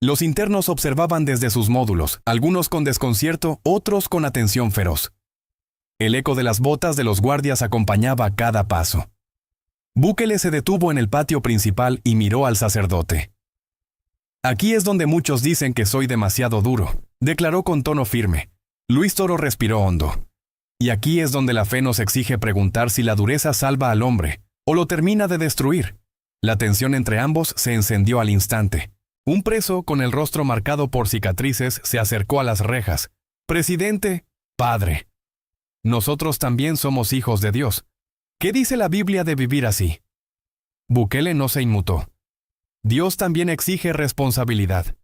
Los internos observaban desde sus módulos, algunos con desconcierto, otros con atención feroz. El eco de las botas de los guardias acompañaba cada paso. Bukele se detuvo en el patio principal y miró al sacerdote. «Aquí es donde muchos dicen que soy demasiado duro», declaró con tono firme. Luis Toro respiró hondo. «Y aquí es donde la fe nos exige preguntar si la dureza salva al hombre, o lo termina de destruir». La tensión entre ambos se encendió al instante. Un preso, con el rostro marcado por cicatrices, se acercó a las rejas. «Presidente, padre. Nosotros también somos hijos de Dios. ¿Qué dice la Biblia de vivir así?» Bukele no se inmutó. «Dios también exige responsabilidad.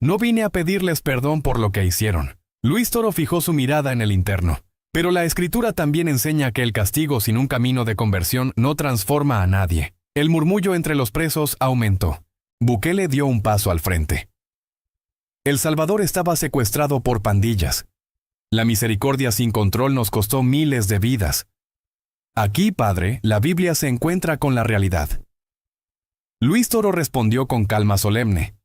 No vine a pedirles perdón por lo que hicieron». Luis Toro fijó su mirada en el interno. «Pero la Escritura también enseña que el castigo sin un camino de conversión no transforma a nadie». El murmullo entre los presos aumentó. Bukele dio un paso al frente. El Salvador estaba secuestrado por pandillas. La misericordia sin control nos costó miles de vidas. Aquí, padre, la Biblia se encuentra con la realidad. Luis Toro respondió con calma solemne.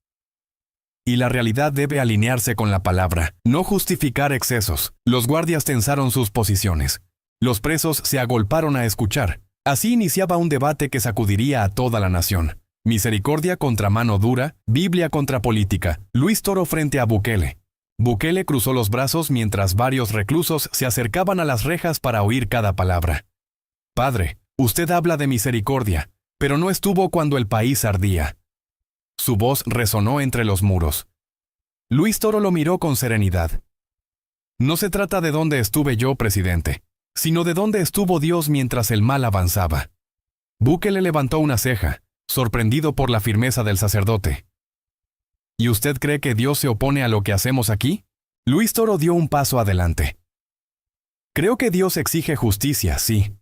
Y la realidad debe alinearse con la palabra, no justificar excesos. Los guardias tensaron sus posiciones. Los presos se agolparon a escuchar. Así iniciaba un debate que sacudiría a toda la nación. Misericordia contra mano dura, Biblia contra política. Luis Toro frente a Bukele. Bukele cruzó los brazos mientras varios reclusos se acercaban a las rejas para oír cada palabra. «Padre, usted habla de misericordia, pero no estuvo cuando el país ardía». Su voz resonó entre los muros. Luis Toro lo miró con serenidad. «No se trata de dónde estuve yo, presidente, sino de dónde estuvo Dios mientras el mal avanzaba». Bukele levantó una ceja, sorprendido por la firmeza del sacerdote. «¿Y usted cree que Dios se opone a lo que hacemos aquí?» Luis Toro dio un paso adelante. «Creo que Dios exige justicia, sí.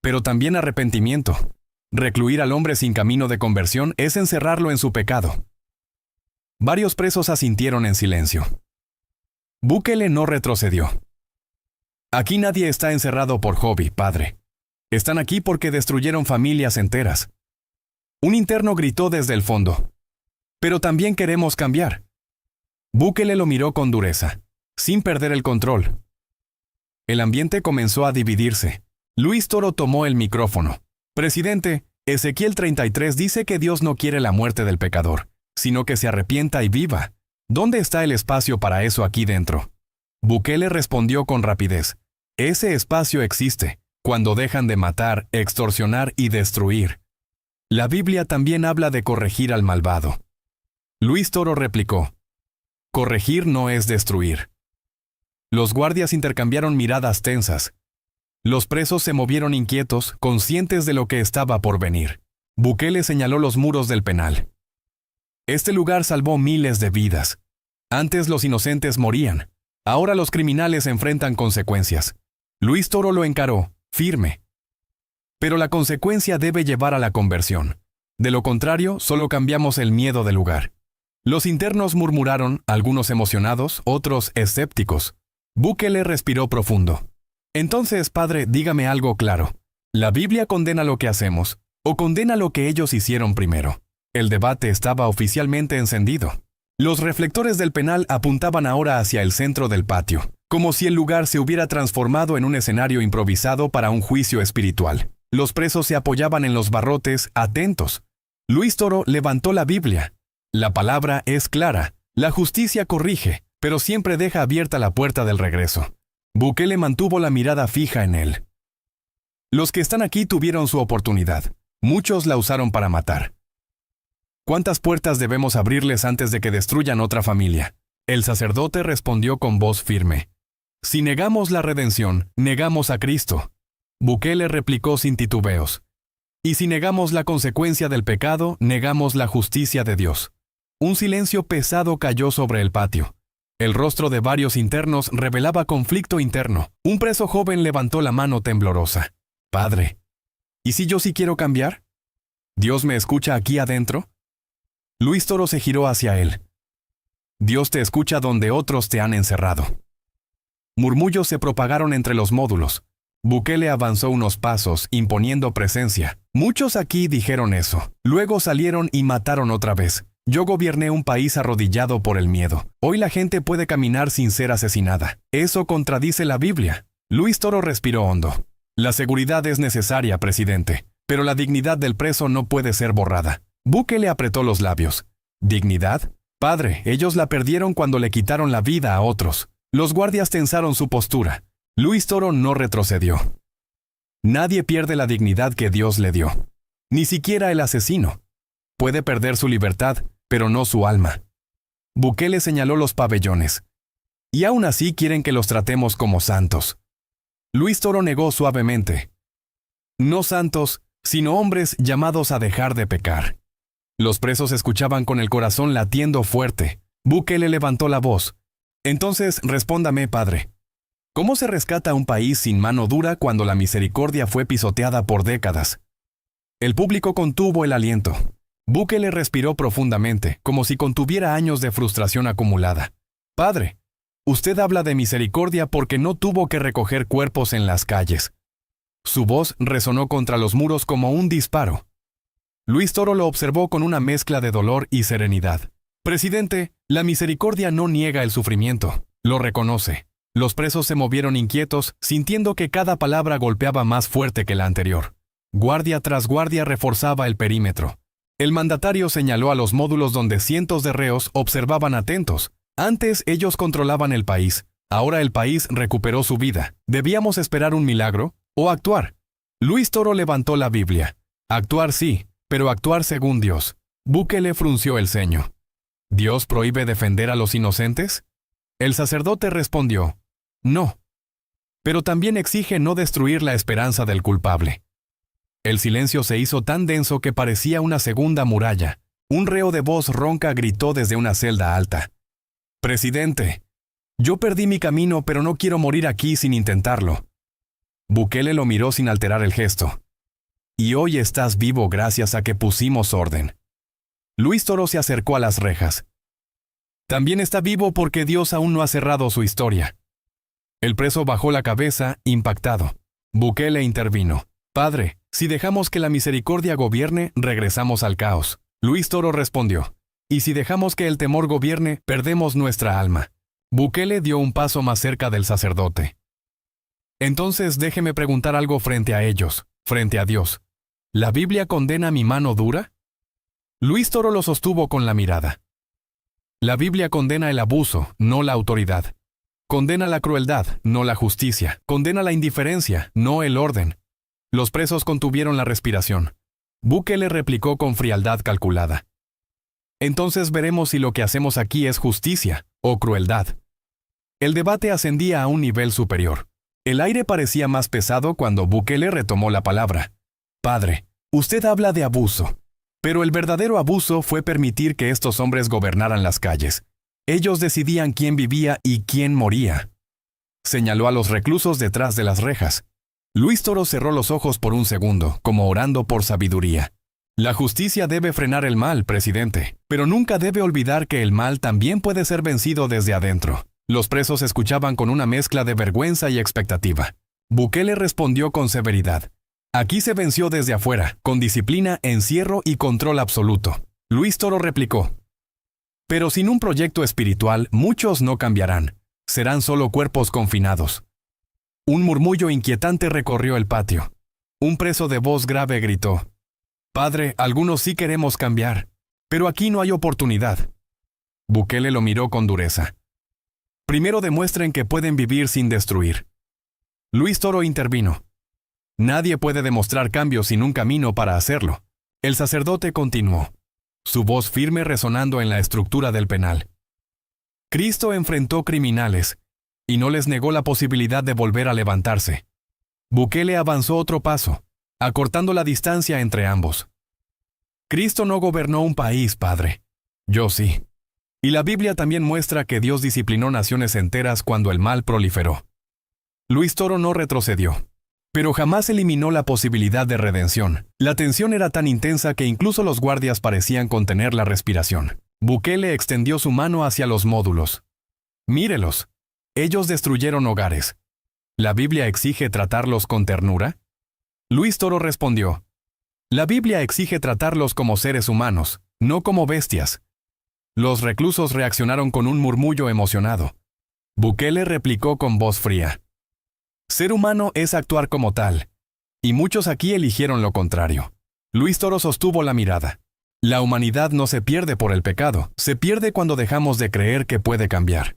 Pero también arrepentimiento. Recluir al hombre sin camino de conversión es encerrarlo en su pecado». Varios presos asintieron en silencio. Bukele no retrocedió. «Aquí nadie está encerrado por hobby, padre. Están aquí porque destruyeron familias enteras». Un interno gritó desde el fondo. «Pero también queremos cambiar». Bukele lo miró con dureza, sin perder el control. El ambiente comenzó a dividirse. Luis Toro tomó el micrófono. «Presidente, Ezequiel 33 dice que Dios no quiere la muerte del pecador, sino que se arrepienta y viva. ¿Dónde está el espacio para eso aquí dentro?» Bukele respondió con rapidez. «Ese espacio existe, cuando dejan de matar, extorsionar y destruir. La Biblia también habla de corregir al malvado». Luis Toro replicó. «Corregir no es destruir». Los guardias intercambiaron miradas tensas. Los presos se movieron inquietos, conscientes de lo que estaba por venir. Bukele señaló los muros del penal. «Este lugar salvó miles de vidas. Antes los inocentes morían. Ahora los criminales enfrentan consecuencias». Luis Toro lo encaró, firme. «Pero la consecuencia debe llevar a la conversión. De lo contrario, solo cambiamos el miedo de lugar». Los internos murmuraron, algunos emocionados, otros escépticos. Bukele respiró profundo. «Entonces, padre, dígame algo claro. ¿La Biblia condena lo que hacemos, o condena lo que ellos hicieron primero?» El debate estaba oficialmente encendido. Los reflectores del penal apuntaban ahora hacia el centro del patio, como si el lugar se hubiera transformado en un escenario improvisado para un juicio espiritual. Los presos se apoyaban en los barrotes, atentos. Luis Toro levantó la Biblia. «La palabra es clara. La justicia corrige, pero siempre deja abierta la puerta del regreso». Bukele mantuvo la mirada fija en él. «Los que están aquí tuvieron su oportunidad. Muchos la usaron para matar. ¿Cuántas puertas debemos abrirles antes de que destruyan otra familia?». El sacerdote respondió con voz firme. «Si negamos la redención, negamos a Cristo». Bukele replicó sin titubeos. «Y si negamos la consecuencia del pecado, negamos la justicia de Dios». Un silencio pesado cayó sobre el patio. El rostro de varios internos revelaba conflicto interno. Un preso joven levantó la mano temblorosa. «Padre, ¿y si yo sí quiero cambiar? ¿Dios me escucha aquí adentro?». Luis Toro se giró hacia él. «Dios te escucha donde otros te han encerrado». Murmullos se propagaron entre los módulos. Bukele avanzó unos pasos, imponiendo presencia. «Muchos aquí dijeron eso. Luego salieron y mataron otra vez. Yo gobierné un país arrodillado por el miedo. Hoy la gente puede caminar sin ser asesinada. Eso contradice la Biblia. Luis Toro respiró hondo. La seguridad es necesaria, presidente, pero la dignidad del preso no puede ser borrada. Bukele apretó los labios. ¿Dignidad? Padre, ellos la perdieron cuando le quitaron la vida a otros. Los guardias tensaron su postura. Luis Toro no retrocedió. Nadie pierde la dignidad que Dios le dio. Ni siquiera el asesino. Puede perder su libertad, pero no su alma. Bukele señaló los pabellones. Y aún así quieren que los tratemos como santos. Luis Toro negó suavemente. No santos, sino hombres llamados a dejar de pecar. Los presos escuchaban con el corazón latiendo fuerte. Bukele levantó la voz. Entonces, respóndame, padre. ¿Cómo se rescata un país sin mano dura cuando la misericordia fue pisoteada por décadas? El público contuvo el aliento. Bukele respiró profundamente, como si contuviera años de frustración acumulada. Padre, usted habla de misericordia porque no tuvo que recoger cuerpos en las calles. Su voz resonó contra los muros como un disparo. Luis Toro lo observó con una mezcla de dolor y serenidad. Presidente, la misericordia no niega el sufrimiento, lo reconoce. Los presos se movieron inquietos, sintiendo que cada palabra golpeaba más fuerte que la anterior. Guardia tras guardia reforzaba el perímetro. El mandatario señaló a los módulos donde cientos de reos observaban atentos. Antes ellos controlaban el país, ahora el país recuperó su vida. ¿Debíamos esperar un milagro o actuar? Luis Toro levantó la Biblia. Actuar sí, pero actuar según Dios. Bukele frunció el ceño. ¿Dios prohíbe defender a los inocentes? El sacerdote respondió, no. Pero también exige no destruir la esperanza del culpable. El silencio se hizo tan denso que parecía una segunda muralla. Un reo de voz ronca gritó desde una celda alta. Presidente, yo perdí mi camino, pero no quiero morir aquí sin intentarlo. Bukele lo miró sin alterar el gesto. Y hoy estás vivo gracias a que pusimos orden. Luis Toro se acercó a las rejas. También está vivo porque Dios aún no ha cerrado su historia. El preso bajó la cabeza, impactado. Bukele intervino. Padre, si dejamos que la misericordia gobierne, regresamos al caos. Luis Toro respondió. Y si dejamos que el temor gobierne, perdemos nuestra alma. Bukele dio un paso más cerca del sacerdote. Entonces déjeme preguntar algo frente a ellos, frente a Dios. ¿La Biblia condena mi mano dura? Luis Toro lo sostuvo con la mirada. La Biblia condena el abuso, no la autoridad. Condena la crueldad, no la justicia. Condena la indiferencia, no el orden. Los presos contuvieron la respiración. Bukele replicó con frialdad calculada. Entonces veremos si lo que hacemos aquí es justicia o crueldad. El debate ascendía a un nivel superior. El aire parecía más pesado cuando Bukele retomó la palabra. Padre, usted habla de abuso. Pero el verdadero abuso fue permitir que estos hombres gobernaran las calles. Ellos decidían quién vivía y quién moría. Señaló a los reclusos detrás de las rejas. Luis Toro cerró los ojos por un segundo, como orando por sabiduría. La justicia debe frenar el mal, presidente, pero nunca debe olvidar que el mal también puede ser vencido desde adentro. Los presos escuchaban con una mezcla de vergüenza y expectativa. Bukele respondió con severidad. Aquí se venció desde afuera, con disciplina, encierro y control absoluto. Luis Toro replicó. Pero sin un proyecto espiritual, muchos no cambiarán. Serán solo cuerpos confinados. Un murmullo inquietante recorrió el patio. Un preso de voz grave gritó. Padre, algunos sí queremos cambiar, pero aquí no hay oportunidad. Bukele lo miró con dureza. Primero demuestren que pueden vivir sin destruir. Luis Toro intervino. Nadie puede demostrar cambio sin un camino para hacerlo. El sacerdote continuó, su voz firme resonando en la estructura del penal. Cristo enfrentó criminales y no les negó la posibilidad de volver a levantarse. Bukele avanzó otro paso, acortando la distancia entre ambos. Cristo no gobernó un país, padre. Yo sí. Y la Biblia también muestra que Dios disciplinó naciones enteras cuando el mal proliferó. Luis Toro no retrocedió, pero jamás eliminó la posibilidad de redención. La tensión era tan intensa que incluso los guardias parecían contener la respiración. Bukele extendió su mano hacia los módulos. Mírelos. Ellos destruyeron hogares. ¿La Biblia exige tratarlos con ternura? Luis Toro respondió. La Biblia exige tratarlos como seres humanos, no como bestias. Los reclusos reaccionaron con un murmullo emocionado. Bukele replicó con voz fría. Ser humano es actuar como tal. Y muchos aquí eligieron lo contrario. Luis Toro sostuvo la mirada. La humanidad no se pierde por el pecado, se pierde cuando dejamos de creer que puede cambiar.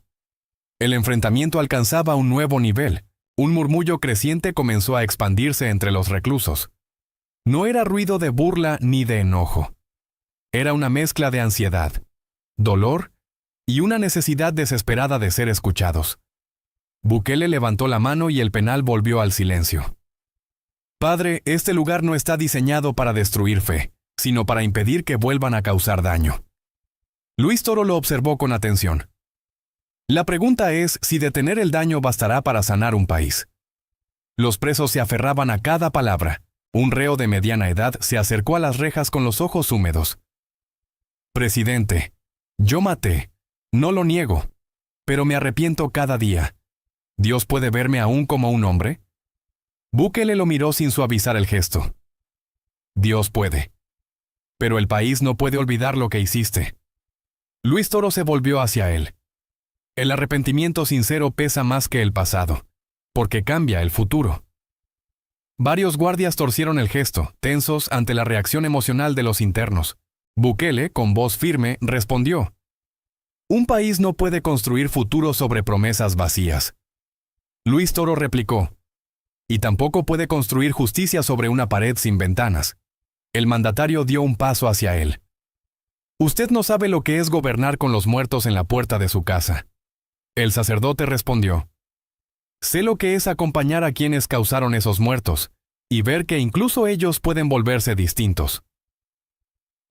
El enfrentamiento alcanzaba un nuevo nivel. Un murmullo creciente comenzó a expandirse entre los reclusos. No era ruido de burla ni de enojo. Era una mezcla de ansiedad, dolor y una necesidad desesperada de ser escuchados. Bukele levantó la mano y el penal volvió al silencio. Padre, este lugar no está diseñado para destruir fe, sino para impedir que vuelvan a causar daño. Luis Toro lo observó con atención. La pregunta es si detener el daño bastará para sanar un país. Los presos se aferraban a cada palabra. Un reo de mediana edad se acercó a las rejas con los ojos húmedos. Presidente, yo maté, no lo niego, pero me arrepiento cada día. ¿Dios puede verme aún como un hombre? Bukele lo miró sin suavizar el gesto. Dios puede. Pero el país no puede olvidar lo que hiciste. Luis Toro se volvió hacia él. El arrepentimiento sincero pesa más que el pasado, porque cambia el futuro. Varios guardias torcieron el gesto, tensos ante la reacción emocional de los internos. Bukele, con voz firme, respondió. Un país no puede construir futuro sobre promesas vacías. Luis Toro replicó. Y tampoco puede construir justicia sobre una pared sin ventanas. El mandatario dio un paso hacia él. Usted no sabe lo que es gobernar con los muertos en la puerta de su casa. El sacerdote respondió. Sé lo que es acompañar a quienes causaron esos muertos, y ver que incluso ellos pueden volverse distintos.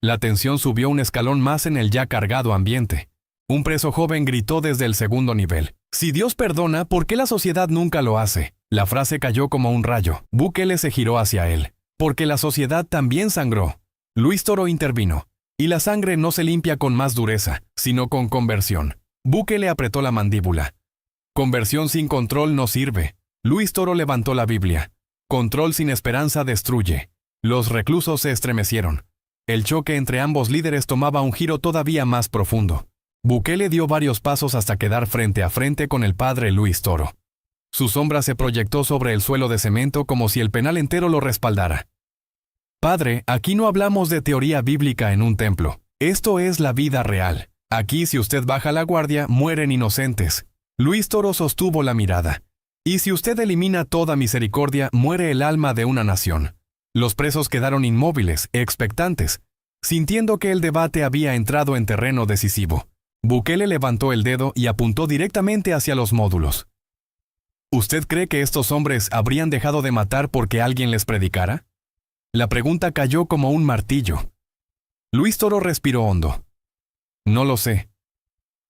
La tensión subió un escalón más en el ya cargado ambiente. Un preso joven gritó desde el segundo nivel. Si Dios perdona, ¿por qué la sociedad nunca lo hace? La frase cayó como un rayo. Bukele se giró hacia él. Porque la sociedad también sangró. Luis Toro intervino. Y la sangre no se limpia con más dureza, sino con conversión. Bukele apretó la mandíbula. Conversión sin control no sirve. Luis Toro levantó la Biblia. Control sin esperanza destruye. Los reclusos se estremecieron. El choque entre ambos líderes tomaba un giro todavía más profundo. Bukele dio varios pasos hasta quedar frente a frente con el padre Luis Toro. Su sombra se proyectó sobre el suelo de cemento como si el penal entero lo respaldara. Padre, aquí no hablamos de teoría bíblica en un templo. Esto es la vida real. Aquí, si usted baja la guardia, mueren inocentes. Luis Toro sostuvo la mirada. Y si usted elimina toda misericordia, muere el alma de una nación. Los presos quedaron inmóviles, expectantes, sintiendo que el debate había entrado en terreno decisivo. Bukele levantó el dedo y apuntó directamente hacia los módulos. ¿Usted cree que estos hombres habrían dejado de matar porque alguien les predicara? La pregunta cayó como un martillo. Luis Toro respiró hondo. No lo sé.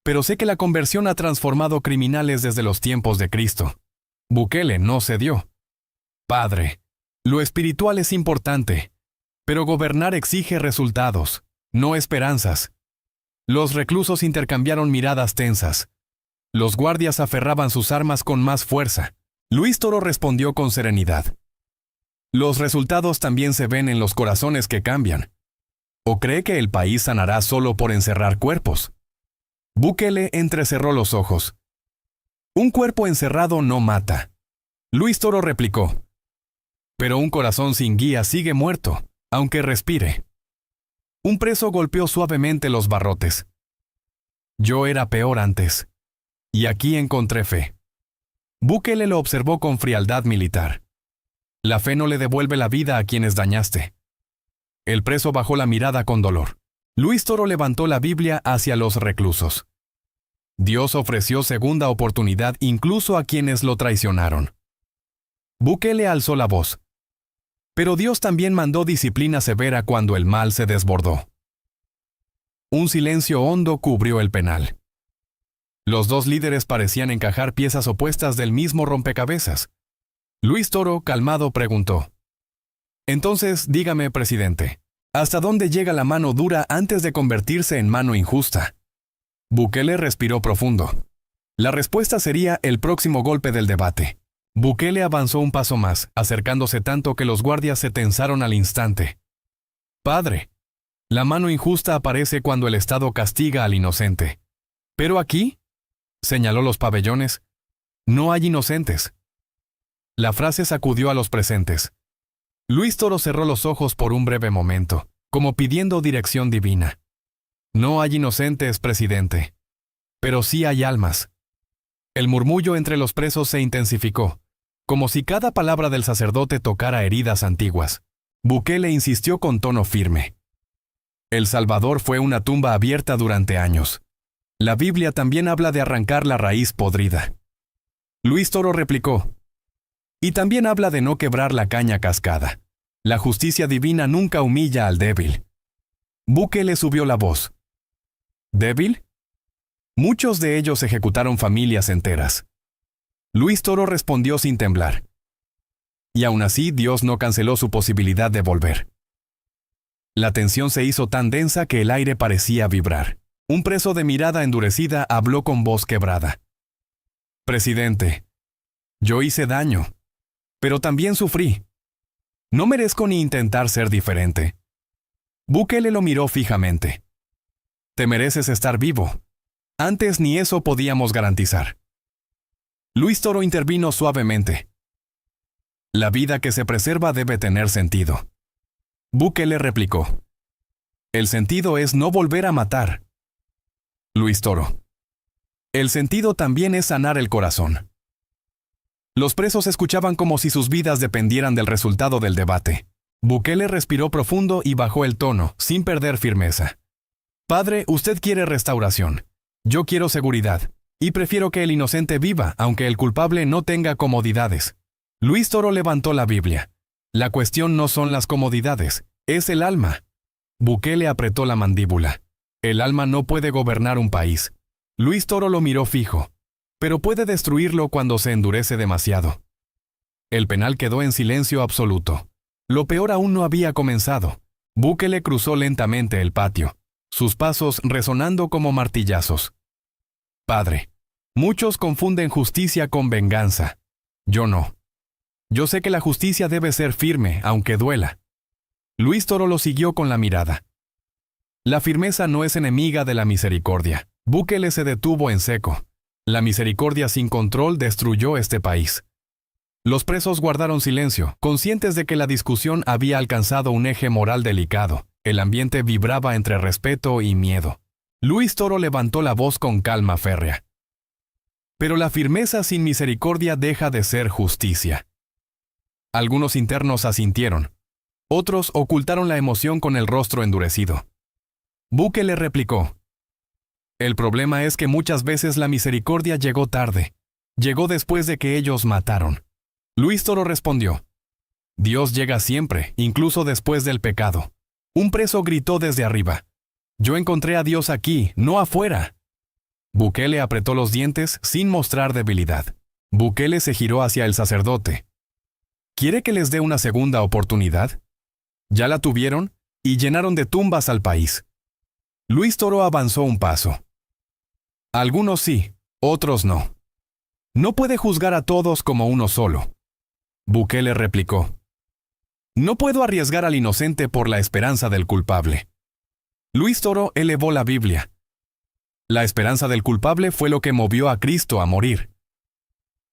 Pero sé que la conversión ha transformado criminales desde los tiempos de Cristo. Bukele no cedió. Padre, lo espiritual es importante, pero gobernar exige resultados, no esperanzas. Los reclusos intercambiaron miradas tensas. Los guardias aferraban sus armas con más fuerza. Luis Toro respondió con serenidad. Los resultados también se ven en los corazones que cambian. ¿O cree que el país sanará solo por encerrar cuerpos? Bukele entrecerró los ojos. Un cuerpo encerrado no mata. Luis Toro replicó. Pero un corazón sin guía sigue muerto, aunque respire. Un preso golpeó suavemente los barrotes. Yo era peor antes. Y aquí encontré fe. Bukele lo observó con frialdad militar. La fe no le devuelve la vida a quienes dañaste. El preso bajó la mirada con dolor. Luis Toro levantó la Biblia hacia los reclusos. Dios ofreció segunda oportunidad incluso a quienes lo traicionaron. Bukele alzó la voz. Pero Dios también mandó disciplina severa cuando el mal se desbordó. Un silencio hondo cubrió el penal. Los dos líderes parecían encajar piezas opuestas del mismo rompecabezas. Luis Toro, calmado, preguntó. Entonces, dígame, presidente, ¿hasta dónde llega la mano dura antes de convertirse en mano injusta? Bukele respiró profundo. La respuesta sería el próximo golpe del debate. Bukele avanzó un paso más, acercándose tanto que los guardias se tensaron al instante. Padre, La mano injusta aparece cuando el Estado castiga al inocente. Pero aquí, señaló los pabellones, no hay inocentes. La frase sacudió a los presentes. Luis Toro cerró los ojos por un breve momento, como pidiendo dirección divina. No hay inocentes, presidente. Pero sí hay almas. El murmullo entre los presos se intensificó, como si cada palabra del sacerdote tocara heridas antiguas. Bukele insistió con tono firme. El Salvador fue una tumba abierta durante años. La Biblia también habla de arrancar la raíz podrida. Luis Toro replicó. Y también habla de no quebrar la caña cascada. La justicia divina nunca humilla al débil. Bukele subió la voz. ¿Débil? Muchos de ellos ejecutaron familias enteras. Luis Toro respondió sin temblar. Y aún así Dios no canceló su posibilidad de volver. La tensión se hizo tan densa que el aire parecía vibrar. Un preso de mirada endurecida habló con voz quebrada. Presidente, yo hice daño, pero también sufrí. No merezco ni intentar ser diferente. Bukele lo miró fijamente. Te mereces estar vivo. Antes ni eso podíamos garantizar. Luis Toro intervino suavemente. La vida que se preserva debe tener sentido. Bukele replicó. El sentido es no volver a matar. Luis Toro. El sentido también es sanar el corazón. Los presos escuchaban como si sus vidas dependieran del resultado del debate. Bukele respiró profundo y bajó el tono, sin perder firmeza. Padre, usted quiere restauración. Yo quiero seguridad. Y prefiero que el inocente viva, aunque el culpable no tenga comodidades. Luis Toro levantó la Biblia. La cuestión no son las comodidades, es el alma. Bukele apretó la mandíbula. El alma no puede gobernar un país. Luis Toro lo miró fijo. Pero puede destruirlo cuando se endurece demasiado. El penal quedó en silencio absoluto. Lo peor aún no había comenzado. Bukele cruzó lentamente el patio, sus pasos resonando como martillazos. Padre, muchos confunden justicia con venganza. Yo no. Yo sé que la justicia debe ser firme, aunque duela. Luis Toro lo siguió con la mirada. La firmeza no es enemiga de la misericordia. Bukele se detuvo en seco. La misericordia sin control destruyó este país. Los presos guardaron silencio, conscientes de que la discusión había alcanzado un eje moral delicado. El ambiente vibraba entre respeto y miedo. Luis Toro levantó la voz con calma férrea. Pero la firmeza sin misericordia deja de ser justicia. Algunos internos asintieron. Otros ocultaron la emoción con el rostro endurecido. Bukele replicó. El problema es que muchas veces la misericordia llegó tarde. Llegó después de que ellos mataron. Luis Toro respondió. Dios llega siempre, incluso después del pecado. Un preso gritó desde arriba. Yo encontré a Dios aquí, no afuera. Bukele apretó los dientes sin mostrar debilidad. Bukele se giró hacia el sacerdote. ¿Quiere que les dé una segunda oportunidad? Ya la tuvieron y llenaron de tumbas al país. Luis Toro avanzó un paso. Algunos sí, otros no. No puede juzgar a todos como uno solo. Bukele replicó. No puedo arriesgar al inocente por la esperanza del culpable. Luis Toro elevó la Biblia. La esperanza del culpable fue lo que movió a Cristo a morir.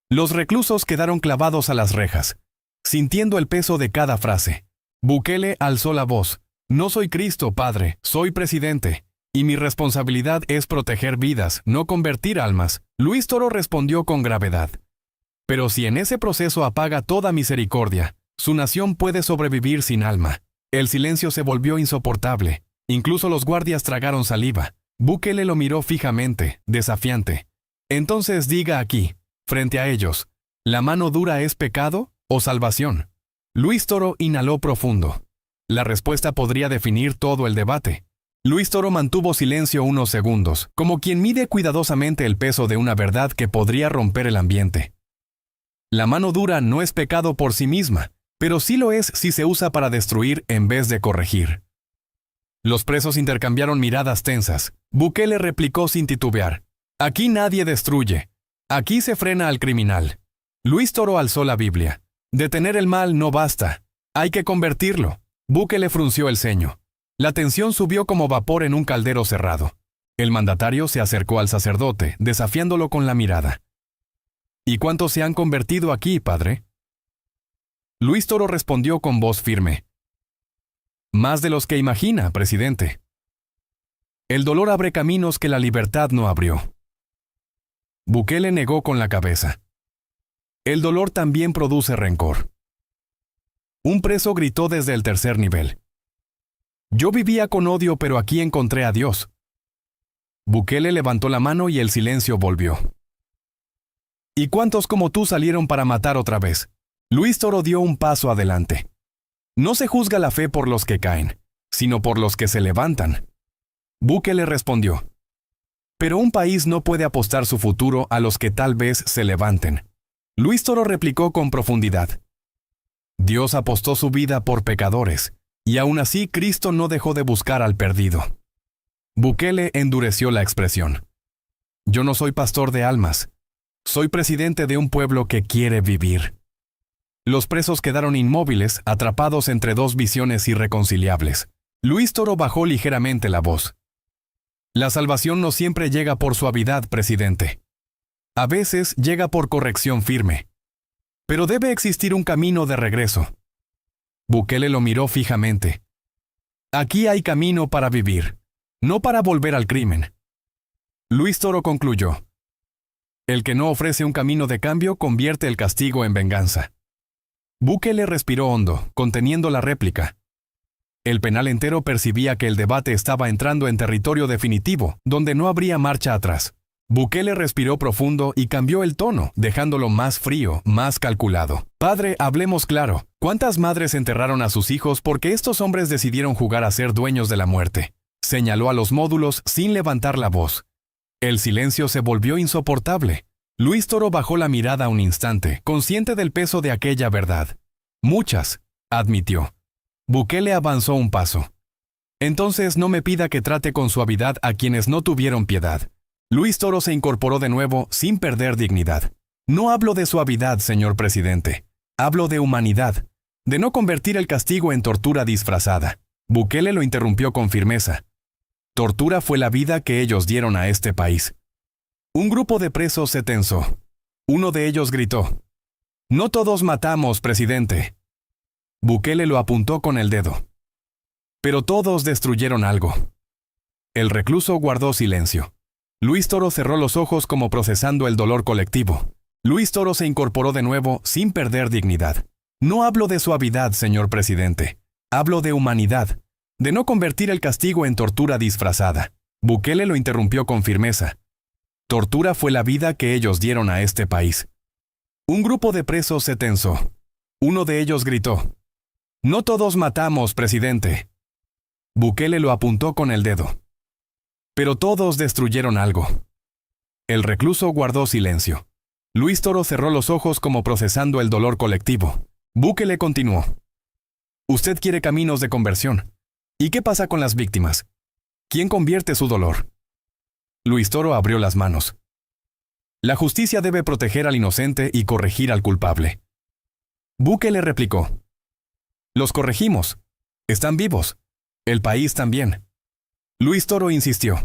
Los reclusos quedaron clavados a las rejas, sintiendo el peso de cada frase. Bukele alzó la voz. No soy Cristo, Padre, soy presidente. Y mi responsabilidad es proteger vidas, no convertir almas. Luis Toro respondió con gravedad. Pero si en ese proceso apaga toda misericordia, su nación puede sobrevivir sin alma. El silencio se volvió insoportable. Incluso los guardias tragaron saliva. Bukele lo miró fijamente, desafiante. Entonces diga aquí, frente a ellos, ¿la mano dura es pecado o salvación? Luis Toro inhaló profundo. La respuesta podría definir todo el debate. Luis Toro mantuvo silencio unos segundos, como quien mide cuidadosamente el peso de una verdad que podría romper el ambiente. La mano dura no es pecado por sí misma, pero sí lo es si se usa para destruir en vez de corregir. Los presos intercambiaron miradas tensas. Bukele replicó sin titubear. Aquí nadie destruye. Aquí se frena al criminal. Luis Toro alzó la Biblia. Detener el mal no basta. Hay que convertirlo. Bukele frunció el ceño. La tensión subió como vapor en un caldero cerrado. El mandatario se acercó al sacerdote, desafiándolo con la mirada. ¿Y cuántos se han convertido aquí, padre? Luis Toro respondió con voz firme. Más de los que imagina, presidente. El dolor abre caminos que la libertad no abrió. Bukele negó con la cabeza. El dolor también produce rencor. Un preso gritó desde el tercer nivel. Yo vivía con odio, pero aquí encontré a Dios. Bukele levantó la mano y el silencio volvió. ¿Y cuántos como tú salieron para matar otra vez? Luis Toro dio un paso adelante. No se juzga la fe por los que caen, sino por los que se levantan. Bukele respondió. Pero un país no puede apostar su futuro a los que tal vez se levanten. Luis Toro replicó con profundidad. Dios apostó su vida por pecadores, y aún así Cristo no dejó de buscar al perdido. Bukele endureció la expresión. Yo no soy pastor de almas. Soy presidente de un pueblo que quiere vivir. Los presos quedaron inmóviles, atrapados entre dos visiones irreconciliables. Luis Toro bajó ligeramente la voz. La salvación no siempre llega por suavidad, presidente. A veces llega por corrección firme. Pero debe existir un camino de regreso. Bukele lo miró fijamente. Aquí hay camino para vivir, no para volver al crimen. Luis Toro concluyó. El que no ofrece un camino de cambio convierte el castigo en venganza. Bukele respiró hondo, conteniendo la réplica. El penal entero percibía que el debate estaba entrando en territorio definitivo, donde no habría marcha atrás. Bukele respiró profundo y cambió el tono, dejándolo más frío, más calculado. Padre, hablemos claro. ¿Cuántas madres enterraron a sus hijos porque estos hombres decidieron jugar a ser dueños de la muerte? Señaló a los módulos sin levantar la voz. El silencio se volvió insoportable. Luis Toro bajó la mirada un instante, consciente del peso de aquella verdad. Muchas, admitió. Bukele avanzó un paso. Entonces no me pida que trate con suavidad a quienes no tuvieron piedad. Luis Toro se incorporó de nuevo sin perder dignidad. No hablo de suavidad, señor presidente. Hablo de humanidad, de no convertir el castigo en tortura disfrazada. Bukele lo interrumpió con firmeza. Tortura fue la vida que ellos dieron a este país. Un grupo de presos se tensó. Uno de ellos gritó. No todos matamos, presidente. Bukele lo apuntó con el dedo. Pero todos destruyeron algo. El recluso guardó silencio. Luis Toro cerró los ojos como procesando el dolor colectivo. Luis Toro se incorporó de nuevo sin perder dignidad. No hablo de suavidad, señor presidente. Hablo de humanidad, de no convertir el castigo en tortura disfrazada. Bukele lo interrumpió con firmeza. Tortura fue la vida que ellos dieron a este país. Un grupo de presos se tensó. Uno de ellos gritó. No todos matamos, presidente. Bukele lo apuntó con el dedo. Pero todos destruyeron algo. El recluso guardó silencio. Luis Toro cerró los ojos como procesando el dolor colectivo. Bukele continuó. Usted quiere caminos de conversión. ¿Y qué pasa con las víctimas? ¿Quién convierte su dolor? Luis Toro abrió las manos. La justicia debe proteger al inocente y corregir al culpable. Bukele replicó. Los corregimos. Están vivos. El país también. Luis Toro insistió.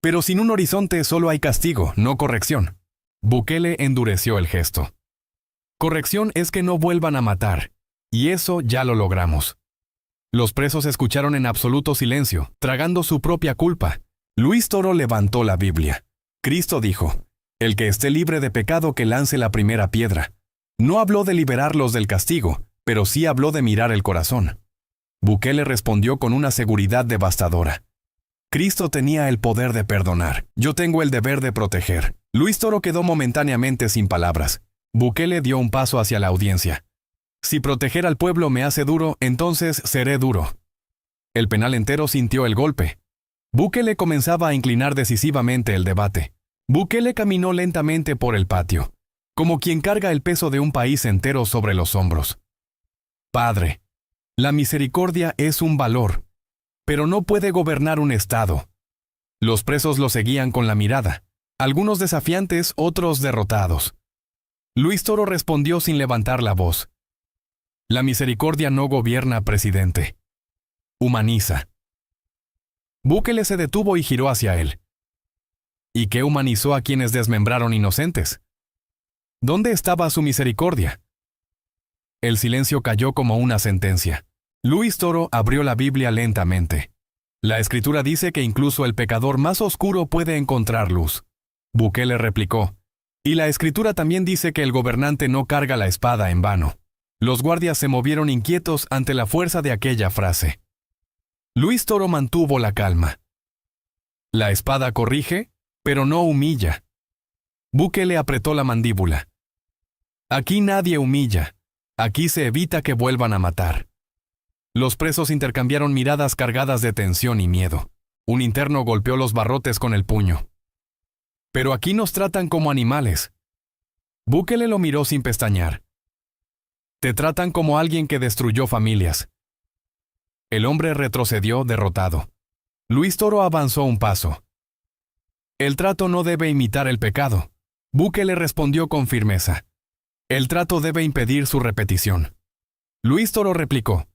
Pero sin un horizonte solo hay castigo, no corrección. Bukele endureció el gesto. Corrección es que no vuelvan a matar. Y eso ya lo logramos. Los presos escucharon en absoluto silencio, tragando su propia culpa. Luis Toro levantó la Biblia. Cristo dijo, el que esté libre de pecado que lance la primera piedra. No habló de liberarlos del castigo, pero sí habló de mirar el corazón. Bukele respondió con una seguridad devastadora. Cristo tenía el poder de perdonar. Yo tengo el deber de proteger. Luis Toro quedó momentáneamente sin palabras. Bukele dio un paso hacia la audiencia. Si proteger al pueblo me hace duro, entonces seré duro. El penal entero sintió el golpe. Bukele comenzaba a inclinar decisivamente el debate. Bukele caminó lentamente por el patio, como quien carga el peso de un país entero sobre los hombros. Padre, la misericordia es un valor, pero no puede gobernar un estado. Los presos lo seguían con la mirada, algunos desafiantes, otros derrotados. Luis Toro respondió sin levantar la voz. La misericordia no gobierna, presidente. Humaniza. Bukele se detuvo y giró hacia él. ¿Y qué humanizó a quienes desmembraron inocentes? ¿Dónde estaba su misericordia? El silencio cayó como una sentencia. Luis Toro abrió la Biblia lentamente. La Escritura dice que incluso el pecador más oscuro puede encontrar luz. Bukele replicó. Y la Escritura también dice que el gobernante no carga la espada en vano. Los guardias se movieron inquietos ante la fuerza de aquella frase. Luis Toro mantuvo la calma. La espada corrige, pero no humilla. Bukele apretó la mandíbula. Aquí nadie humilla. Aquí se evita que vuelvan a matar. Los presos intercambiaron miradas cargadas de tensión y miedo. Un interno golpeó los barrotes con el puño. Pero aquí nos tratan como animales. Bukele lo miró sin pestañear. Te tratan como alguien que destruyó familias. El hombre retrocedió derrotado. Luis Toro avanzó un paso. El trato no debe imitar el pecado. Bukele respondió con firmeza. El trato debe impedir su repetición. Luis Toro replicó.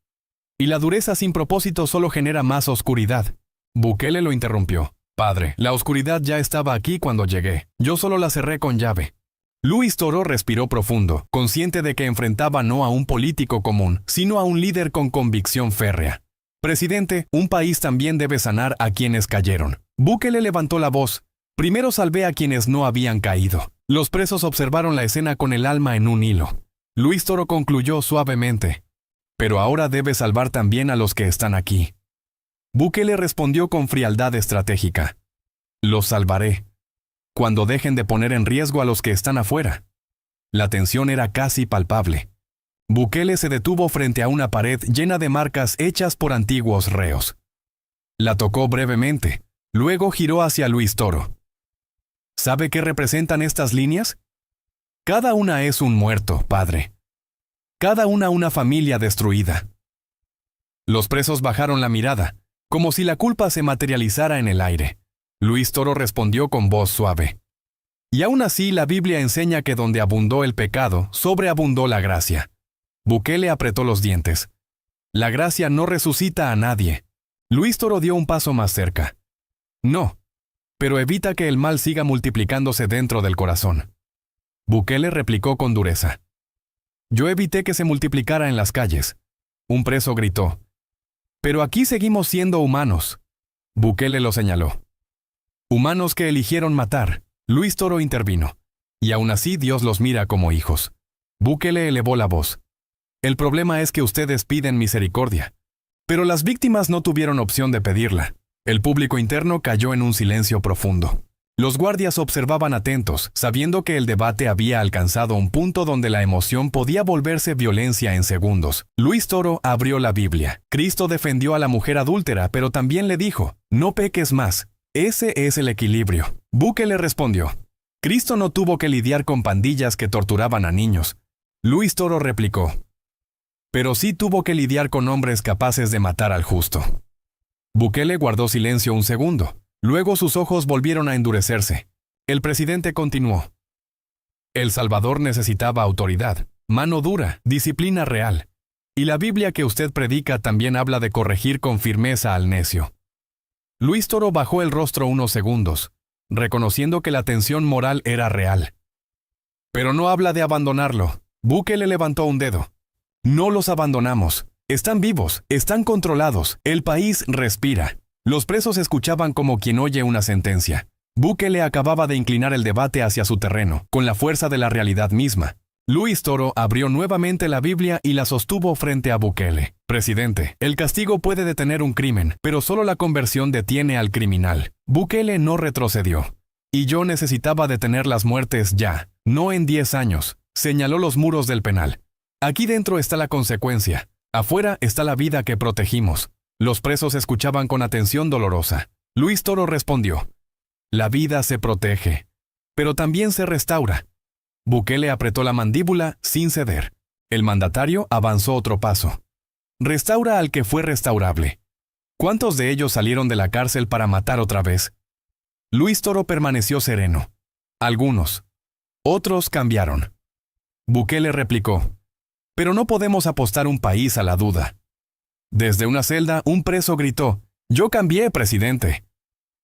Y la dureza sin propósito solo genera más oscuridad. Bukele lo interrumpió. Padre, la oscuridad ya estaba aquí cuando llegué. Yo solo la cerré con llave. Luis Toro respiró profundo, consciente de que enfrentaba no a un político común, sino a un líder con convicción férrea. Presidente, un país también debe sanar a quienes cayeron. Bukele levantó la voz. Primero salvé a quienes no habían caído. Los presos observaron la escena con el alma en un hilo. Luis Toro concluyó suavemente. Pero ahora debe salvar también a los que están aquí. Bukele respondió con frialdad estratégica. Los salvaré. Cuando dejen de poner en riesgo a los que están afuera. La tensión era casi palpable. Bukele se detuvo frente a una pared llena de marcas hechas por antiguos reos. La tocó brevemente, luego giró hacia Luis Toro. ¿Sabe qué representan estas líneas? Cada una es un muerto, padre. Cada una familia destruida. Los presos bajaron la mirada, como si la culpa se materializara en el aire. Luis Toro respondió con voz suave. Y aún así la Biblia enseña que donde abundó el pecado, sobreabundó la gracia. Bukele apretó los dientes. La gracia no resucita a nadie. Luis Toro dio un paso más cerca. No, pero evita que el mal siga multiplicándose dentro del corazón. Bukele replicó con dureza. Yo evité que se multiplicara en las calles. Un preso gritó. Pero aquí seguimos siendo humanos. Bukele lo señaló. Humanos que eligieron matar. Luis Toro intervino. Y aún así Dios los mira como hijos. Bukele elevó la voz. El problema es que ustedes piden misericordia. Pero las víctimas no tuvieron opción de pedirla. El público interno cayó en un silencio profundo. Los guardias observaban atentos, sabiendo que el debate había alcanzado un punto donde la emoción podía volverse violencia en segundos. Luis Toro abrió la Biblia. Cristo defendió a la mujer adúltera, pero también le dijo, no peques más. Ese es el equilibrio. Bukele respondió. Cristo no tuvo que lidiar con pandillas que torturaban a niños. Luis Toro replicó. Pero sí tuvo que lidiar con hombres capaces de matar al justo. Bukele guardó silencio un segundo. Luego sus ojos volvieron a endurecerse. El presidente continuó. El Salvador necesitaba autoridad, mano dura, disciplina real. Y la Biblia que usted predica también habla de corregir con firmeza al necio. Luis Toro bajó el rostro unos segundos, reconociendo que la tensión moral era real. Pero no habla de abandonarlo. Bukele levantó un dedo. No los abandonamos. Están vivos, están controlados, el país respira. Los presos escuchaban como quien oye una sentencia. Bukele acababa de inclinar el debate hacia su terreno, con la fuerza de la realidad misma. Luis Toro abrió nuevamente la Biblia y la sostuvo frente a Bukele. Presidente, el castigo puede detener un crimen, pero solo la conversión detiene al criminal. Bukele no retrocedió. Y yo necesitaba detener las muertes ya, no en 10 años. Señaló los muros del penal. Aquí dentro está la consecuencia. Afuera está la vida que protegimos. Los presos escuchaban con atención dolorosa. Luis Toro respondió. La vida se protege, pero también se restaura. Bukele apretó la mandíbula sin ceder. El mandatario avanzó otro paso. Restaura al que fue restaurable. ¿Cuántos de ellos salieron de la cárcel para matar otra vez? Luis Toro permaneció sereno. Algunos. Otros cambiaron. Bukele replicó. Pero no podemos apostar un país a la duda. Desde una celda, un preso gritó, Yo cambié, presidente.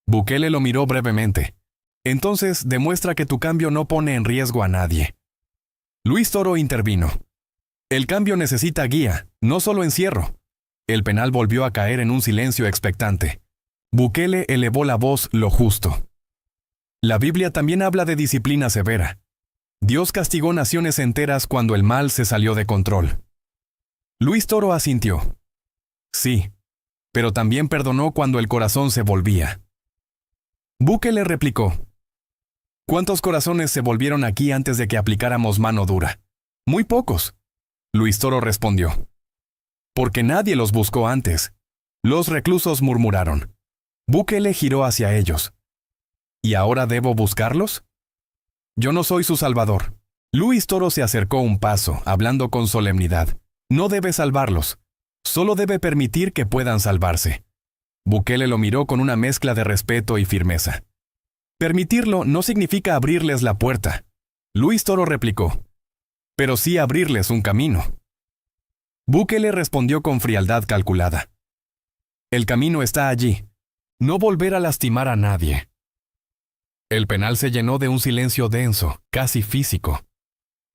Bukele lo miró brevemente. Entonces, demuestra que tu cambio no pone en riesgo a nadie. Luis Toro intervino. El cambio necesita guía, no solo encierro. El penal volvió a caer en un silencio expectante. Bukele elevó la voz lo justo. La Biblia también habla de disciplina severa. Dios castigó naciones enteras cuando el mal se salió de control. Luis Toro asintió. Sí, pero también perdonó cuando el corazón se volvía. Bukele replicó. ¿Cuántos corazones se volvieron aquí antes de que aplicáramos mano dura? Muy pocos. Luis Toro respondió. Porque nadie los buscó antes. Los reclusos murmuraron. Bukele giró hacia ellos. ¿Y ahora debo buscarlos? Yo no soy su salvador. Luis Toro se acercó un paso, hablando con solemnidad. No debe salvarlos. Solo debe permitir que puedan salvarse. Bukele lo miró con una mezcla de respeto y firmeza. Permitirlo no significa abrirles la puerta. Luis Toro replicó. Pero sí abrirles un camino. Bukele respondió con frialdad calculada. El camino está allí. No volver a lastimar a nadie. El penal se llenó de un silencio denso, casi físico.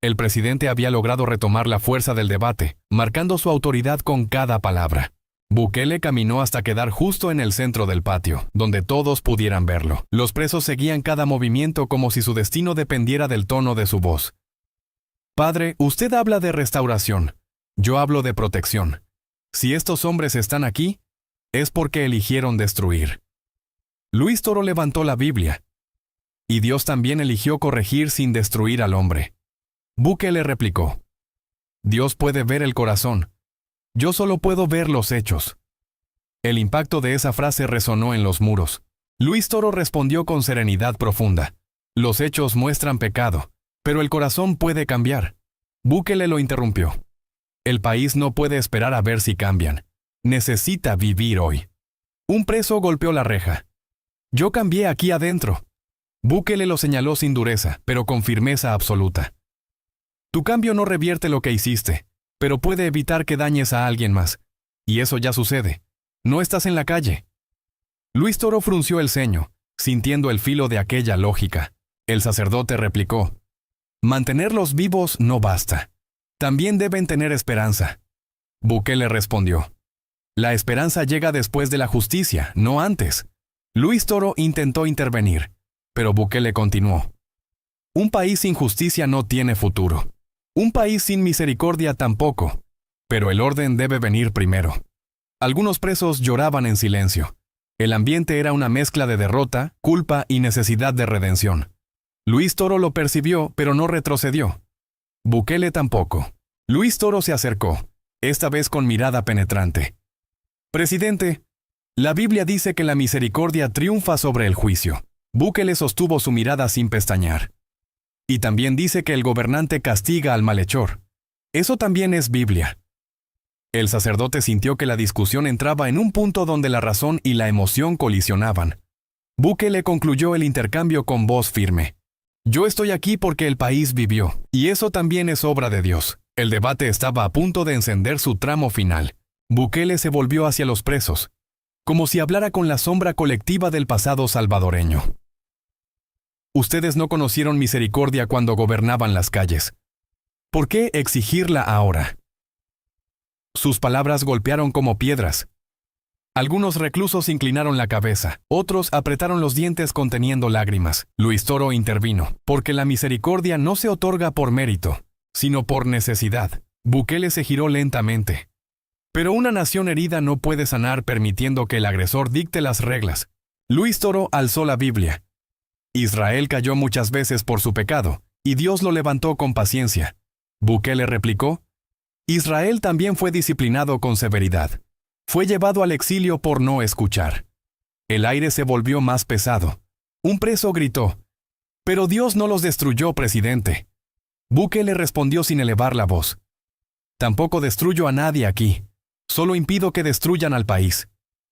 El presidente había logrado retomar la fuerza del debate, marcando su autoridad con cada palabra. Bukele caminó hasta quedar justo en el centro del patio, donde todos pudieran verlo. Los presos seguían cada movimiento como si su destino dependiera del tono de su voz. Padre, usted habla de restauración. Yo hablo de protección. Si estos hombres están aquí, es porque eligieron destruir. Luis Toro levantó la Biblia. Y Dios también eligió corregir sin destruir al hombre. Bukele replicó. Dios puede ver el corazón. Yo solo puedo ver los hechos. El impacto de esa frase resonó en los muros. Luis Toro respondió con serenidad profunda. Los hechos muestran pecado, pero el corazón puede cambiar. Bukele lo interrumpió. El país no puede esperar a ver si cambian. Necesita vivir hoy. Un preso golpeó la reja. Yo cambié aquí adentro. Bukele lo señaló sin dureza, pero con firmeza absoluta. Tu cambio no revierte lo que hiciste, pero puede evitar que dañes a alguien más. Y eso ya sucede. No estás en la calle. Luis Toro frunció el ceño, sintiendo el filo de aquella lógica. El sacerdote replicó. Mantenerlos vivos no basta. También deben tener esperanza. Bukele respondió. La esperanza llega después de la justicia, no antes. Luis Toro intentó intervenir, pero Bukele continuó. Un país sin justicia no tiene futuro. Un país sin misericordia tampoco. Pero el orden debe venir primero. Algunos presos lloraban en silencio. El ambiente era una mezcla de derrota, culpa y necesidad de redención. Luis Toro lo percibió, pero no retrocedió. Bukele tampoco. Luis Toro se acercó, esta vez con mirada penetrante. Presidente, la Biblia dice que la misericordia triunfa sobre el juicio. Bukele sostuvo su mirada sin pestañear. Y también dice que el gobernante castiga al malhechor. Eso también es Biblia. El sacerdote sintió que la discusión entraba en un punto donde la razón y la emoción colisionaban. Bukele concluyó el intercambio con voz firme. Yo estoy aquí porque el país vivió, y eso también es obra de Dios. El debate estaba a punto de encender su tramo final. Bukele se volvió hacia los presos, como si hablara con la sombra colectiva del pasado salvadoreño. Ustedes no conocieron misericordia cuando gobernaban las calles. ¿Por qué exigirla ahora? Sus palabras golpearon como piedras. Algunos reclusos inclinaron la cabeza, otros apretaron los dientes conteniendo lágrimas. Luis Toro intervino, porque la misericordia no se otorga por mérito, sino por necesidad. Bukele se giró lentamente. Pero una nación herida no puede sanar permitiendo que el agresor dicte las reglas. Luis Toro alzó la Biblia. Israel cayó muchas veces por su pecado, y Dios lo levantó con paciencia. Bukele replicó, Israel también fue disciplinado con severidad. Fue llevado al exilio por no escuchar. El aire se volvió más pesado. Un preso gritó, pero Dios no los destruyó, presidente. Bukele respondió sin elevar la voz. Tampoco destruyo a nadie aquí. Solo impido que destruyan al país.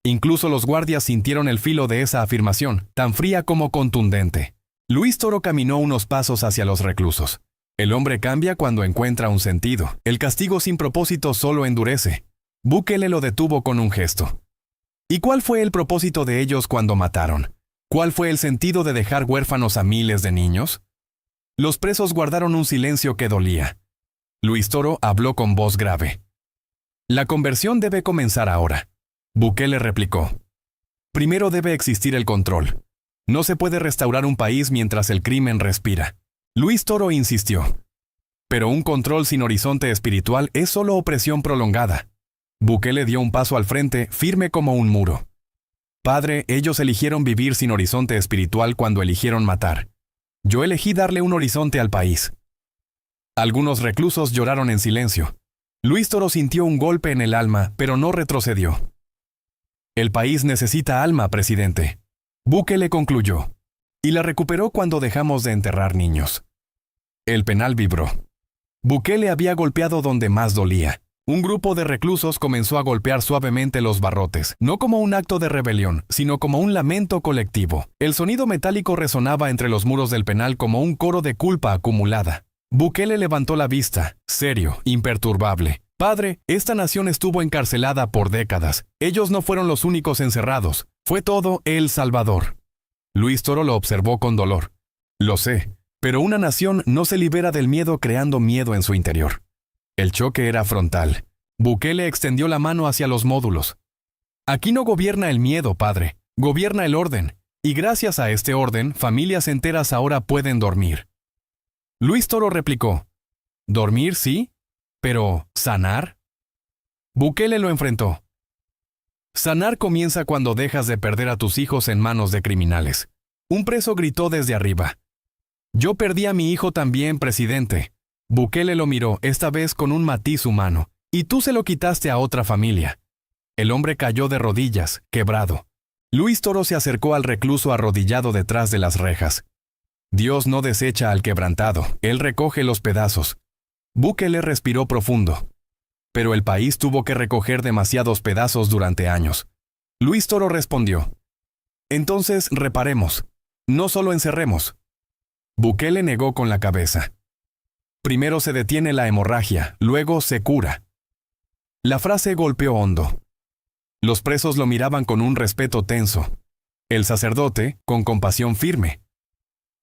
Incluso los guardias sintieron el filo de esa afirmación, tan fría como contundente. Luis Toro caminó unos pasos hacia los reclusos. El hombre cambia cuando encuentra un sentido. El castigo sin propósito solo endurece. Bukele lo detuvo con un gesto. ¿Y cuál fue el propósito de ellos cuando mataron? ¿Cuál fue el sentido de dejar huérfanos a miles de niños? Los presos guardaron un silencio que dolía. Luis Toro habló con voz grave. La conversión debe comenzar ahora. Bukele replicó. Primero debe existir el control. No se puede restaurar un país mientras el crimen respira. Luis Toro insistió. Pero un control sin horizonte espiritual es solo opresión prolongada. Bukele dio un paso al frente, firme como un muro. Padre, ellos eligieron vivir sin horizonte espiritual cuando eligieron matar. Yo elegí darle un horizonte al país. Algunos reclusos lloraron en silencio. Luis Toro sintió un golpe en el alma, pero no retrocedió. El país necesita alma, presidente. Bukele concluyó. Y la recuperó cuando dejamos de enterrar niños. El penal vibró. Bukele había golpeado donde más dolía. Un grupo de reclusos comenzó a golpear suavemente los barrotes, no como un acto de rebelión, sino como un lamento colectivo. El sonido metálico resonaba entre los muros del penal como un coro de culpa acumulada. Bukele levantó la vista, serio, imperturbable. Padre, esta nación estuvo encarcelada por décadas. Ellos no fueron los únicos encerrados. Fue todo El Salvador. Luis Toro lo observó con dolor. Lo sé, pero una nación no se libera del miedo creando miedo en su interior. El choque era frontal. Bukele extendió la mano hacia los módulos. Aquí no gobierna el miedo, padre. Gobierna el orden. Y gracias a este orden, familias enteras ahora pueden dormir. Luis Toro replicó. ¿Dormir, sí? ¿Pero sanar? Bukele lo enfrentó. Sanar comienza cuando dejas de perder a tus hijos en manos de criminales. Un preso gritó desde arriba. Yo perdí a mi hijo también, presidente. Bukele lo miró, esta vez con un matiz humano. Y tú se lo quitaste a otra familia. El hombre cayó de rodillas, quebrado. Luis Toro se acercó al recluso arrodillado detrás de las rejas. Dios no desecha al quebrantado, Él recoge los pedazos. Bukele respiró profundo. Pero el país tuvo que recoger demasiados pedazos durante años. Luis Toro respondió. Entonces reparemos. No solo encerremos. Bukele negó con la cabeza. Primero se detiene la hemorragia, luego se cura. La frase golpeó hondo. Los presos lo miraban con un respeto tenso. El sacerdote, con compasión firme.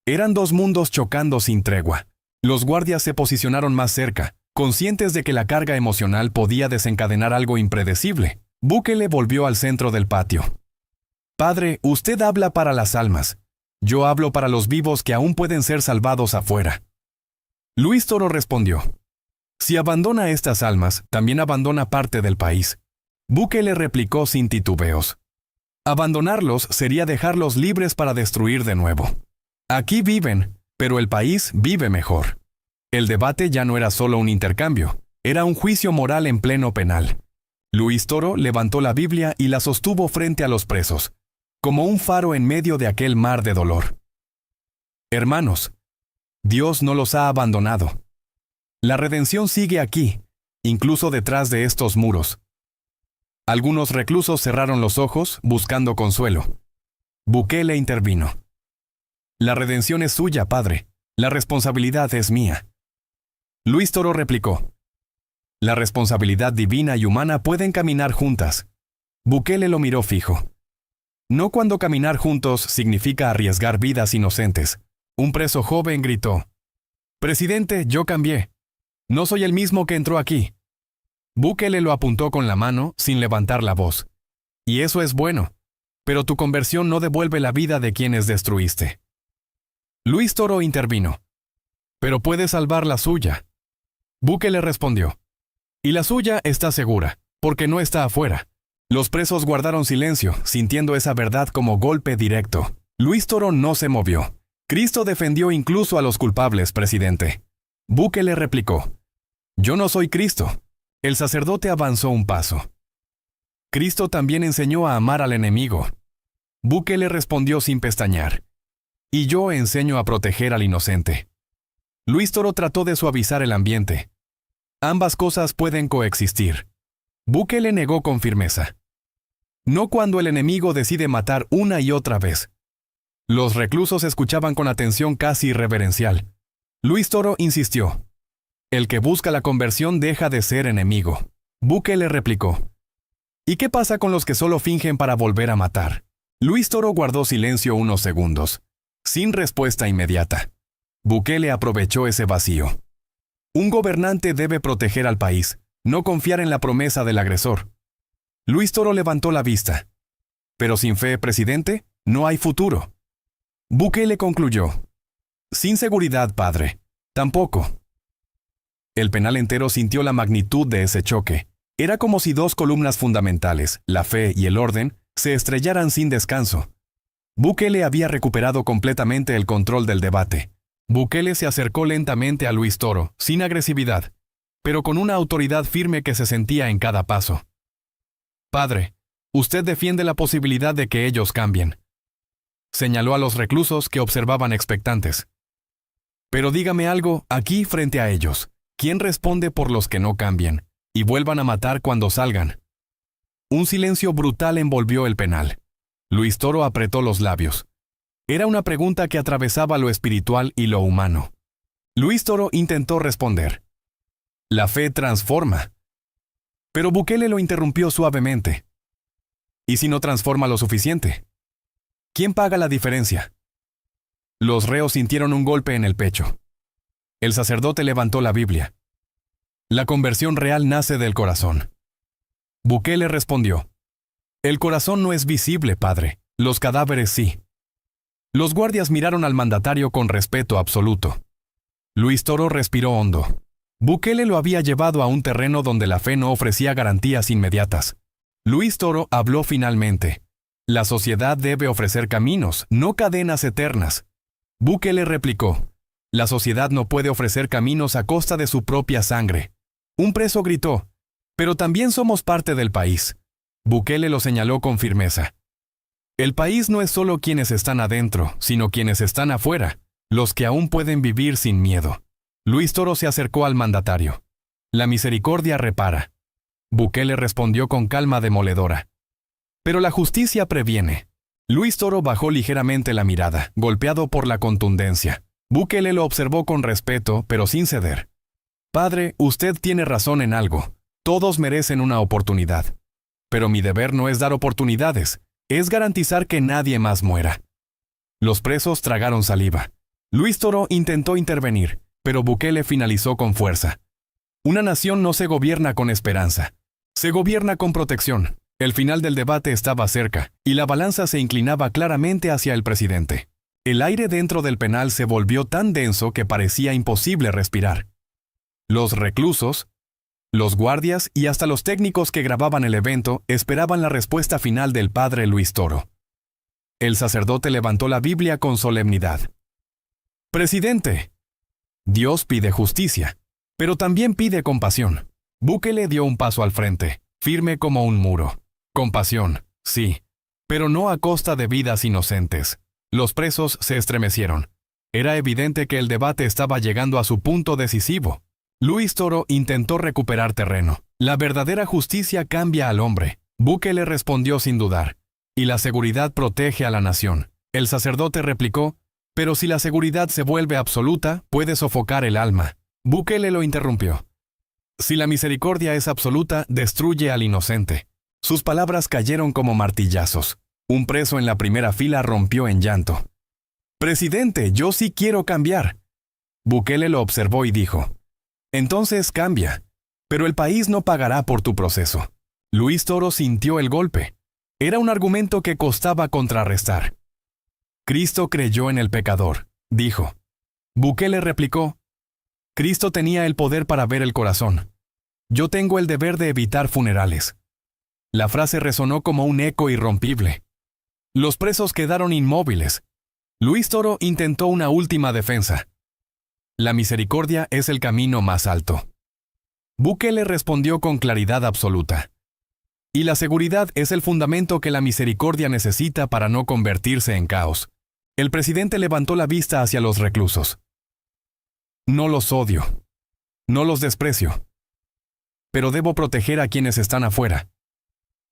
Eran dos mundos chocando sin tregua. Los guardias se posicionaron más cerca, conscientes de que la carga emocional podía desencadenar algo impredecible. Bukele volvió al centro del patio. Padre, usted habla para las almas. Yo hablo para los vivos que aún pueden ser salvados afuera. Luis Toro respondió. Si abandona estas almas, también abandona parte del país. Bukele replicó sin titubeos. Abandonarlos sería dejarlos libres para destruir de nuevo. Aquí viven, pero el país vive mejor. El debate ya no era solo un intercambio, era un juicio moral en pleno penal. Luis Toro levantó la Biblia y la sostuvo frente a los presos, como un faro en medio de aquel mar de dolor. Hermanos, Dios no los ha abandonado. La redención sigue aquí, incluso detrás de estos muros. Algunos reclusos cerraron los ojos, buscando consuelo. Bukele intervino. La redención es suya, padre. La responsabilidad es mía. Luis Toro replicó. La responsabilidad divina y humana pueden caminar juntas. Bukele lo miró fijo. No cuando caminar juntos significa arriesgar vidas inocentes. Un preso joven gritó. Presidente, yo cambié. No soy el mismo que entró aquí. Bukele lo apuntó con la mano, sin levantar la voz. Y eso es bueno. Pero tu conversión no devuelve la vida de quienes destruiste. Luis Toro intervino. Pero puede salvar la suya. Bukele respondió. Y la suya está segura, porque no está afuera. Los presos guardaron silencio, sintiendo esa verdad como golpe directo. Luis Toro no se movió. Cristo defendió incluso a los culpables, presidente. Bukele replicó. Yo no soy Cristo. El sacerdote avanzó un paso. Cristo también enseñó a amar al enemigo. Bukele respondió sin pestañear. Y yo enseño a proteger al inocente. Luis Toro trató de suavizar el ambiente. Ambas cosas pueden coexistir. Bukele negó con firmeza. No cuando el enemigo decide matar una y otra vez. Los reclusos escuchaban con atención casi reverencial. Luis Toro insistió. El que busca la conversión deja de ser enemigo. Bukele replicó. ¿Y qué pasa con los que solo fingen para volver a matar? Luis Toro guardó silencio unos segundos, sin respuesta inmediata. Bukele aprovechó ese vacío. Un gobernante debe proteger al país, no confiar en la promesa del agresor. Luis Toro levantó la vista. Pero sin fe, presidente, no hay futuro. Bukele concluyó. Sin seguridad, padre. Tampoco. El penal entero sintió la magnitud de ese choque. Era como si dos columnas fundamentales, la fe y el orden, se estrellaran sin descanso. Bukele había recuperado completamente el control del debate. Bukele se acercó lentamente a Luis Toro, sin agresividad, pero con una autoridad firme que se sentía en cada paso. Padre, usted defiende la posibilidad de que ellos cambien. Señaló a los reclusos que observaban expectantes. Pero dígame algo, aquí frente a ellos, ¿quién responde por los que no cambien y vuelvan a matar cuando salgan? Un silencio brutal envolvió el penal. Luis Toro apretó los labios. Era una pregunta que atravesaba lo espiritual y lo humano. Luis Toro intentó responder. La fe transforma. Pero Bukele lo interrumpió suavemente. ¿Y si no transforma lo suficiente? ¿Quién paga la diferencia? Los reos sintieron un golpe en el pecho. El sacerdote levantó la Biblia. La conversión real nace del corazón. Bukele respondió. El corazón no es visible, padre. Los cadáveres sí. Los guardias miraron al mandatario con respeto absoluto. Luis Toro respiró hondo. Bukele lo había llevado a un terreno donde la fe no ofrecía garantías inmediatas. Luis Toro habló finalmente. La sociedad debe ofrecer caminos, no cadenas eternas. Bukele replicó. La sociedad no puede ofrecer caminos a costa de su propia sangre. Un preso gritó. Pero también somos parte del país. Bukele lo señaló con firmeza. El país no es solo quienes están adentro, sino quienes están afuera, los que aún pueden vivir sin miedo. Luis Toro se acercó al mandatario. La misericordia repara. Bukele respondió con calma demoledora. Pero la justicia previene. Luis Toro bajó ligeramente la mirada, golpeado por la contundencia. Bukele lo observó con respeto, pero sin ceder. Padre, usted tiene razón en algo. Todos merecen una oportunidad. Pero mi deber no es dar oportunidades, es garantizar que nadie más muera. Los presos tragaron saliva. Luis Toro intentó intervenir, pero Bukele finalizó con fuerza. Una nación no se gobierna con esperanza. Se gobierna con protección. El final del debate estaba cerca, y la balanza se inclinaba claramente hacia el presidente. El aire dentro del penal se volvió tan denso que parecía imposible respirar. Los reclusos, los guardias y hasta los técnicos que grababan el evento esperaban la respuesta final del padre Luis Toro. El sacerdote levantó la Biblia con solemnidad. Presidente, Dios pide justicia, pero también pide compasión. Bukele dio un paso al frente, firme como un muro. Compasión, sí, pero no a costa de vidas inocentes. Los presos se estremecieron. Era evidente que el debate estaba llegando a su punto decisivo. Luis Toro intentó recuperar terreno. La verdadera justicia cambia al hombre. Bukele respondió sin dudar. Y la seguridad protege a la nación. El sacerdote replicó, pero si la seguridad se vuelve absoluta, puede sofocar el alma. Bukele lo interrumpió. Si la misericordia es absoluta, destruye al inocente. Sus palabras cayeron como martillazos. Un preso en la primera fila rompió en llanto. Presidente, yo sí quiero cambiar. Bukele lo observó y dijo, entonces cambia, pero el país no pagará por tu proceso. Luis Toro sintió el golpe. Era un argumento que costaba contrarrestar. Cristo creyó en el pecador, dijo. Bukele replicó, Cristo tenía el poder para ver el corazón. Yo tengo el deber de evitar funerales. La frase resonó como un eco irrompible. Los presos quedaron inmóviles. Luis Toro intentó una última defensa. La misericordia es el camino más alto. Bukele respondió con claridad absoluta. Y la seguridad es el fundamento que la misericordia necesita para no convertirse en caos. El presidente levantó la vista hacia los reclusos. No los odio. No los desprecio. Pero debo proteger a quienes están afuera.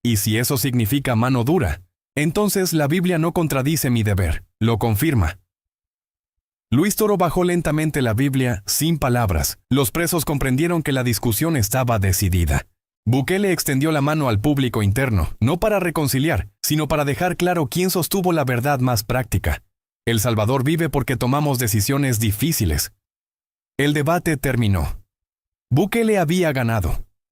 Y si eso significa mano dura, entonces la Biblia no contradice mi deber, lo confirma. Luis Toro bajó lentamente la Biblia, sin palabras. Los presos comprendieron que la discusión estaba decidida. Bukele extendió la mano al público interno, no para reconciliar, sino para dejar claro quién sostuvo la verdad más práctica. El Salvador vive porque tomamos decisiones difíciles. El debate terminó. Bukele había ganado.